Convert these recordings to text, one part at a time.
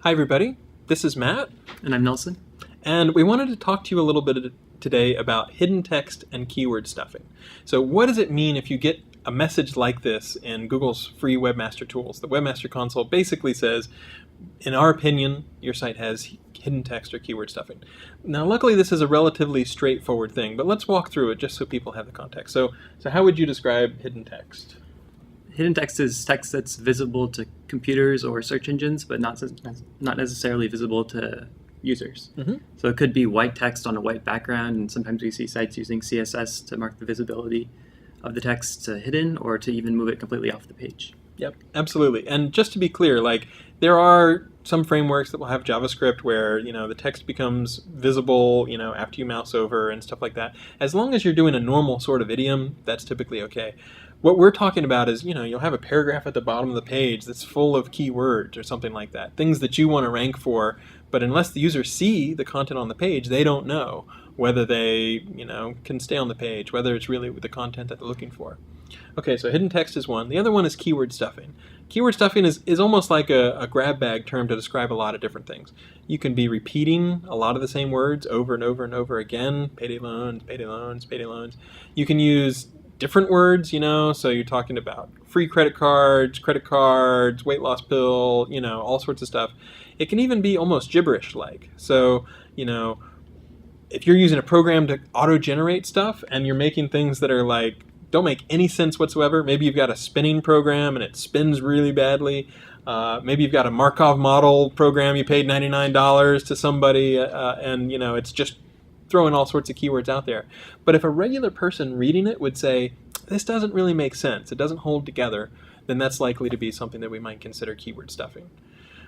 Hi, everybody. This is Matt, And I'm Nelson. and we wanted to talk to you a little bit today about hidden text and keyword stuffing. So, what does it mean if you get a message like this in Google's free Webmaster Tools? The Webmaster Console basically says, in our opinion, your site has hidden text or keyword stuffing. Now, luckily, this is a relatively straightforward thing, but let's walk through it just so people have the context. So how would you describe hidden text? Hidden text is text that's visible to computers or search engines, but not necessarily visible to users. Mm-hmm. So it could be white text on a white background, and sometimes we see sites using CSS to mark the visibility of the text to hidden or to even move it completely off the page. Yep, absolutely. And just to be clear, there are some frameworks that will have JavaScript where, the text becomes visible, after you mouse over and stuff like that. As long as you're doing a normal sort of idiom, that's typically okay. What we're talking about is, you'll have a paragraph at the bottom of the page that's full of keywords or something like that, things that you want to rank for, but unless the users see the content on the page, they don't know whether they, can stay on the page, whether it's really the content that they're looking for. Okay, so hidden text is one. The other one is keyword stuffing. Keyword stuffing is almost like a grab bag term to describe a lot of different things. You can be repeating a lot of the same words over and over and over again. Payday loans, payday loans, payday loans. You can use different words, so you're talking about free credit cards, weight loss pill, all sorts of stuff. It can even be almost gibberish-like. So, if you're using a program to auto-generate stuff and you're making things that are don't make any sense whatsoever. Maybe you've got a spinning program and it spins really badly. Maybe you've got a Markov model program you paid $99 to somebody and it's just throwing all sorts of keywords out there. But if a regular person reading it would say, this doesn't really make sense, it doesn't hold together, then that's likely to be something that we might consider keyword stuffing.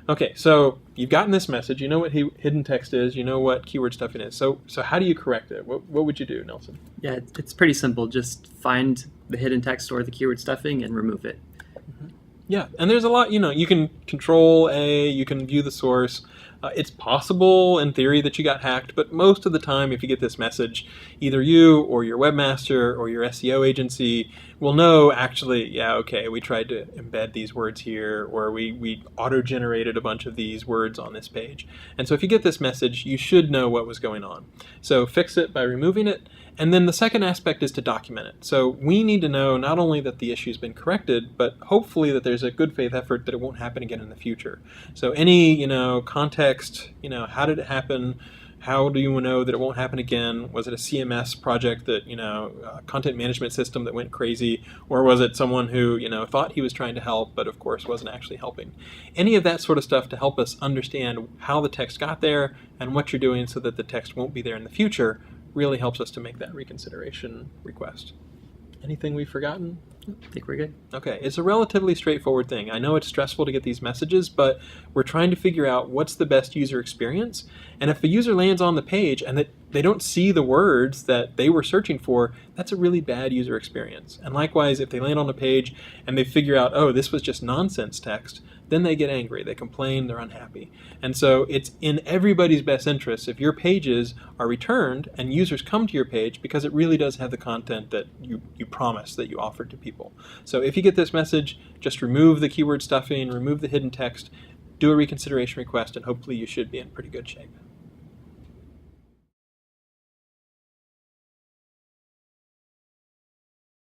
Okay, so you've gotten this message, you know what hidden text is, you know what keyword stuffing is. So how do you correct it? What would you do, Nelson? Yeah, it's pretty simple. Just find the hidden text or the keyword stuffing and remove it. Mm-hmm. Yeah, and there's a lot, you can control A, you can view the source. It's possible in theory that you got hacked, but most of the time if you get this message, either you or your webmaster or your SEO agency will know actually, yeah, okay, we tried to embed these words here, or we auto-generated a bunch of these words on this page. And so if you get this message, you should know what was going on. So fix it by removing it. And then the second aspect is to document it. So we need to know not only that the issue's been corrected, but hopefully that there's a good faith effort that it won't happen again in the future. So any, context, how did it happen? How do you know that it won't happen again? Was it a CMS project that, a content management system that went crazy? Or was it someone who, thought he was trying to help, but of course wasn't actually helping? Any of that sort of stuff to help us understand how the text got there and what you're doing so that the text won't be there in the future really helps us to make that reconsideration request. Anything we've forgotten? I think we're good. Okay, it's a relatively straightforward thing. I know it's stressful to get these messages, but we're trying to figure out what's the best user experience. And if a user lands on the page and they don't see the words that they were searching for, that's a really bad user experience. And likewise, if they land on a page and they figure out, oh, this was just nonsense text, then they get angry, they complain, they're unhappy. And so it's in everybody's best interest if your pages are returned and users come to your page because it really does have the content that you promised that you offered to people. So if you get this message, just remove the keyword stuffing, remove the hidden text, do a reconsideration request, and hopefully you should be in pretty good shape.